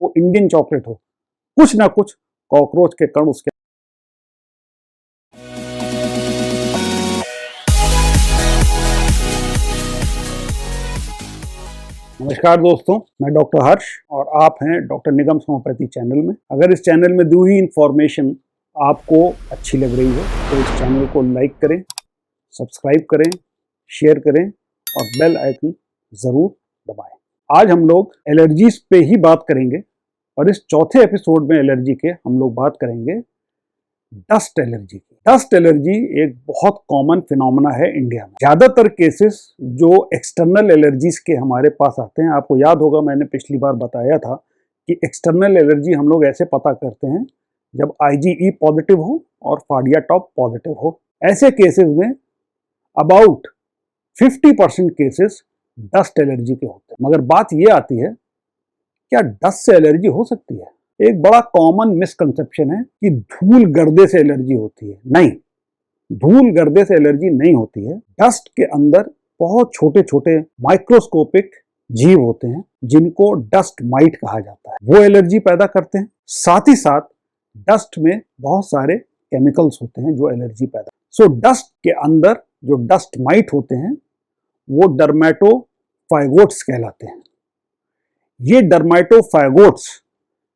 वो Indian chocolate हो, कुछ ना कुछ कॉकरोच के कण उसके। नमस्कार दोस्तों, मैं डॉक्टर हर्ष और आप हैं डॉक्टर निगम होम्योपैथी चैनल में। अगर इस चैनल में दी हुई इंफॉर्मेशन आपको अच्छी लग रही हो तो इस चैनल को लाइक करें, सब्सक्राइब करें, शेयर करें और बेल आइकन ज़रूर दबाएं। आज हम लोग एलर्जीज पे ही बात करेंगे और इस चौथे एपिसोड में एलर्जी के हम लोग बात करेंगे डस्ट एलर्जी की। डस्ट एलर्जी एक बहुत कॉमन फिनोमेना है इंडिया में। ज़्यादातर केसेस जो एक्सटर्नल एलर्जीज के हमारे पास आते हैं, आपको याद होगा मैंने पिछली बार बताया था कि एक्सटर्नल एलर्जी हम लोग ऐसे पता करते हैं जब IgE पॉजिटिव हो और फाडिया टॉप पॉजिटिव हो। ऐसे केसेस में अबाउट 50% केसेस डस्ट एलर्जी के होते हैं। मगर बात ये आती है, क्या डस्ट से एलर्जी हो सकती है? एक बड़ा कॉमन मिसकंसेप्शन है कि धूल गर्दे से एलर्जी होती है। नहीं, धूल गर्दे से एलर्जी नहीं होती है। डस्ट के अंदर बहुत छोटे छोटे माइक्रोस्कोपिक जीव होते हैं जिनको डस्ट माइट कहा जाता है, वो एलर्जी पैदा करते हैं। साथ ही साथ डस्ट में बहुत सारे केमिकल्स होते हैं जो एलर्जी पैदा। सो डस्ट के अंदर जो डस्ट माइट होते हैं वो डर्मेटोफाइगोट्स कहलाते हैं। ये डर्मेटोफाइगोट्स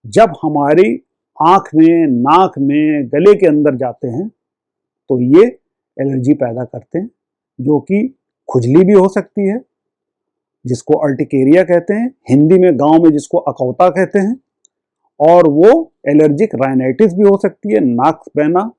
जब हमारी आँख में, नाक में, गले के अंदर जाते हैं तो ये एलर्जी पैदा करते हैं, जो कि खुजली भी हो सकती है, जिसको अर्टिकेरिया कहते हैं, हिंदी में गांव में जिसको अकौता कहते हैं, और वो एलर्जिक राइनाइटिस भी हो सकती है, नाक बहना,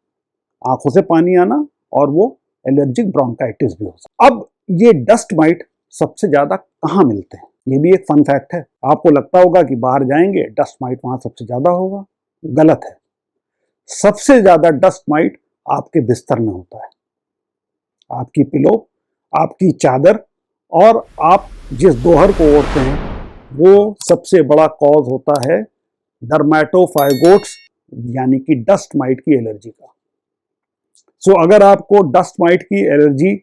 आंखों से पानी आना, और वो एलर्जिक ब्रोंकाइटिस भी हो सकती है। अब ये डस्ट माइट सबसे ज़्यादा कहाँ मिलते हैं? ये भी एक फन फैक्ट है। आपको लगता होगा कि बाहर जाएंगे डस्ट माइट वहाँ सबसे ज़्यादा होगा। गलत है। सबसे ज़्यादा डस्ट माइट आपके बिस्तर में होता है, आपकी पिलो, आपकी चादर, और आप जिस दोहर को ओढ़ते हैं वो सबसे बड़ा कॉज होता है डर्मेटोफाइगोट्स यानी कि डस्ट माइट की एलर्जी का। सो अगर आपको डस्ट माइट की एलर्जी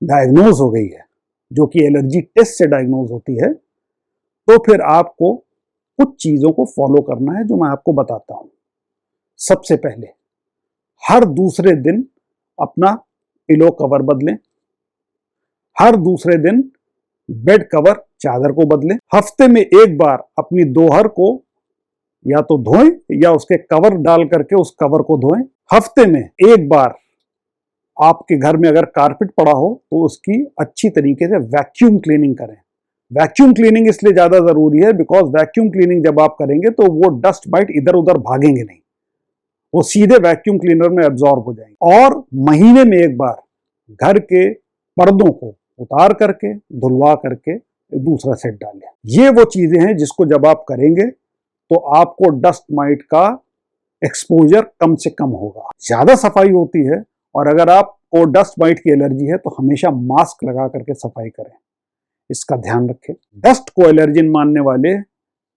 डायग्नोज हो गई है, जो कि एलर्जी टेस्ट से डायग्नोज होती है, तो फिर आपको कुछ चीज़ों को फॉलो करना है जो मैं आपको बताता हूँ। सबसे पहले, हर दूसरे दिन अपना पिलो कवर बदलें। हर दूसरे दिन बेड कवर, चादर को बदलें। हफ्ते में एक बार अपनी दोहर को या तो धोएं या उसके कवर डाल करके उस कवर को धोएं। हफ्ते में एक बार आपके घर में अगर कारपेट पड़ा हो तो उसकी अच्छी तरीके से वैक्यूम क्लीनिंग करें। वैक्यूम क्लीनिंग इसलिए ज़्यादा ज़रूरी है बिकॉज वैक्यूम क्लीनिंग जब आप करेंगे तो वो डस्ट माइट इधर उधर भागेंगे नहीं, वो सीधे वैक्यूम क्लीनर में एब्जॉर्ब हो जाएंगे। और महीने में एक बार घर के पर्दों को उतार करके, धुलवा करके दूसरा सेट डालें। ये वो चीज़ें हैं जिसको जब आप करेंगे तो आपको डस्ट माइट का एक्सपोजर कम से कम होगा। ज़्यादा सफाई होती है, और अगर आपको डस्ट माइट की एलर्जी है तो हमेशा मास्क लगा करके सफाई करें, इसका ध्यान रखें। डस्ट को एलर्जिन मानने वाले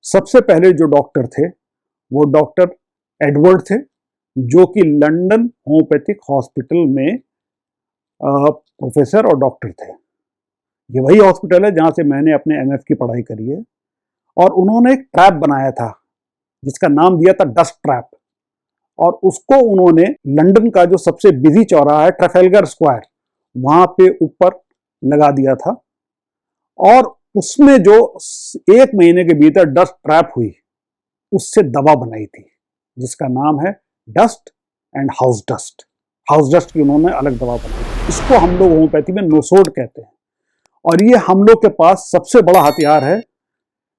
सबसे पहले जो डॉक्टर थे वो डॉक्टर एडवर्ड थे, जो कि लंदन होम्योपैथिक हॉस्पिटल में प्रोफेसर और डॉक्टर थे। ये वही हॉस्पिटल है जहाँ से मैंने अपने MF की पढ़ाई करी है। और उन्होंने एक ट्रैप बनाया था जिसका नाम दिया था डस्ट ट्रैप, और उसको उन्होंने लंदन का जो सबसे बिजी चौराहा है ट्रफेलगर स्क्वायर, वहाँ पे ऊपर लगा दिया था। और उसमें जो 1 महीने के भीतर डस्ट ट्रैप हुई, उससे दवा बनाई थी जिसका नाम है dust and house dust. House dust की उन्होंने अलग दवा बनाई थी। इसको हम लोग होम्योपैथी में नोसोड कहते हैं। और ये हम लोग के पास सबसे बड़ा हथियार है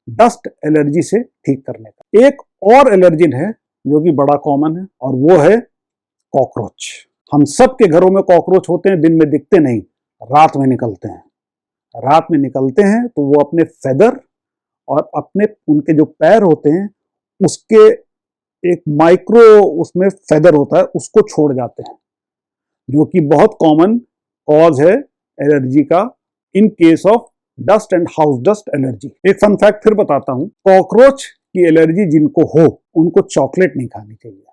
डस्ट एलर्जी से ठीक करने का। एक और एलर्जिन है जो कि बड़ा कॉमन है, और वो है कॉकरोच। हम सब के घरों में कॉकरोच होते हैं, दिन में दिखते नहीं, रात में निकलते हैं। रात में निकलते हैं तो वो अपने फेदर और अपने उनके जो पैर होते हैं उसके एक माइक्रो उसमें फेदर होता है, उसको छोड़ जाते हैं, जो कि बहुत कॉमन कॉज है एलर्जी का in case of dust and house dust allergy. एक फन फैक्ट फिर बताता हूं, कॉकरोच की एलर्जी जिनको हो उनको चॉकलेट नहीं खानी चाहिए,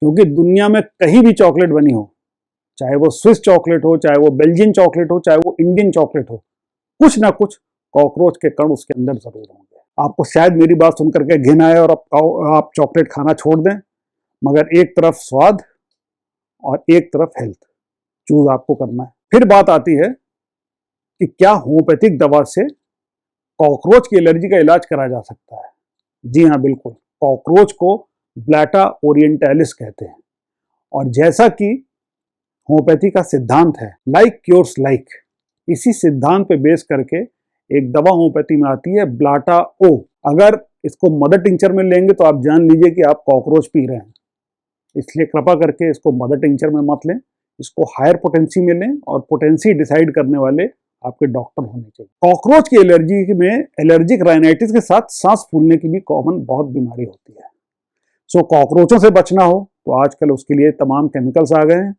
क्योंकि दुनिया में कहीं भी चॉकलेट बनी हो, चाहे वो स्विस चॉकलेट हो, चाहे वो बेल्जियन चॉकलेट हो, चाहे वो इंडियन चॉकलेट हो, कुछ ना कुछ कॉकरोच के कण उसके अंदर जरूर होंगे। आपको शायद मेरी बात सुनकर के घिन आए और आप चॉकलेट खाना छोड़ दें, मगर एक तरफ स्वाद और एक तरफ हेल्थ, चूज आपको करना है। फिर बात आती है कि क्या होम्योपैथिक दवा से कॉकरोच की एलर्जी का इलाज करा जा सकता है? जी हाँ, बिल्कुल। कॉकरोच को ब्लैटा ओरिएंटालिस कहते हैं, और जैसा कि होम्योपैथी का सिद्धांत है, लाइक क्योर्स लाइक, इसी सिद्धांत पे बेस करके एक दवा होम्योपैथी में आती है, ब्लाटा ओ। अगर इसको मदर टिंचर में लेंगे तो आप जान लीजिए कि आप कॉकरोच पी रहे हैं, इसलिए कृपा करके इसको मदर टिंचर में मत लें, इसको हायर पोटेंसी में लें, और पोटेंसी डिसाइड करने वाले आपके डॉक्टर होने चाहिए। कॉकरोच की एलर्जी में एलर्जिक राइनाइटिस के साथ सांस फूलने की भी कॉमन बहुत बीमारी होती है। सो कॉकरोचों से बचना हो तो आजकल उसके लिए तमाम केमिकल्स आ गए हैं।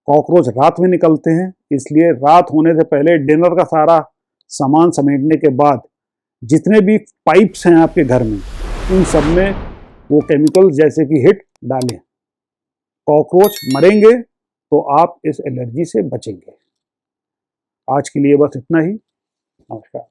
कॉकरोच रात में निकलते हैं, इसलिए रात होने से पहले डिनर का सारा सामान समेटने के बाद जितने भी पाइप्स हैं आपके घर में, उन सब में वो केमिकल्स जैसे कि हिट डालें। कॉकरोच मरेंगे तो आप इस एलर्जी से बचेंगे। आज के लिए बस इतना ही। नमस्कार।